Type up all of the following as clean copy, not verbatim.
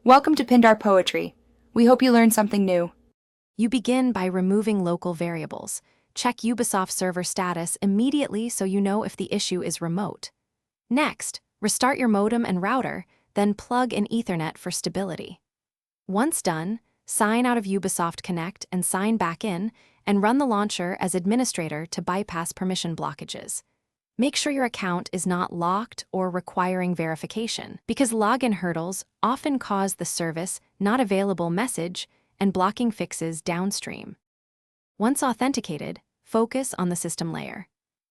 Welcome to Pindar Poetry. We hope you learned something new. You begin by removing local variables. Check Ubisoft server status immediately so you know if the issue is remote. Next, restart your modem and router, then plug in Ethernet for stability. Once done, sign out of Ubisoft Connect and sign back in, and run the launcher as administrator to bypass permission blockages. Make sure your account is not locked or requiring verification, because login hurdles often cause the service not available message and blocking fixes downstream. Once authenticated, focus on the system layer.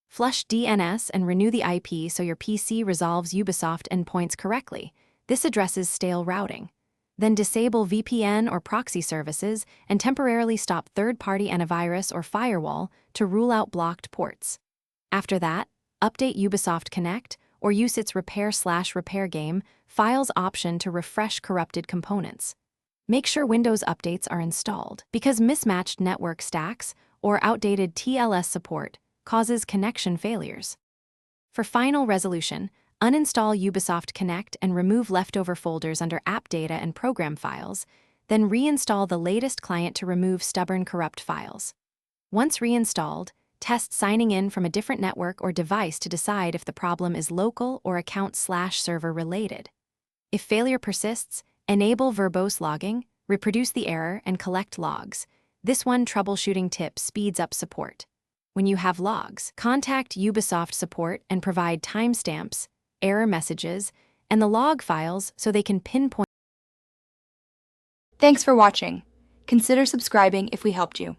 Flush DNS and renew the IP so your PC resolves Ubisoft endpoints correctly. This addresses stale routing. Then disable VPN or proxy services and temporarily stop third-party antivirus or firewall to rule out blocked ports. After that, update Ubisoft Connect or use its repair/repair game files option to refresh corrupted components. Make sure Windows updates are installed, because mismatched network stacks or outdated TLS support causes connection failures. For final resolution, uninstall Ubisoft Connect and remove leftover folders under app data and program files, then reinstall the latest client to remove stubborn corrupt files. Once reinstalled, test signing in from a different network or device to decide if the problem is local or account/server related. If failure persists, enable verbose logging, reproduce the error, and collect logs. This one troubleshooting tip speeds up support. When you have logs, contact Ubisoft support and provide timestamps, error messages, and the log files so they can pinpoint. Thanks for watching. Consider subscribing if we helped you.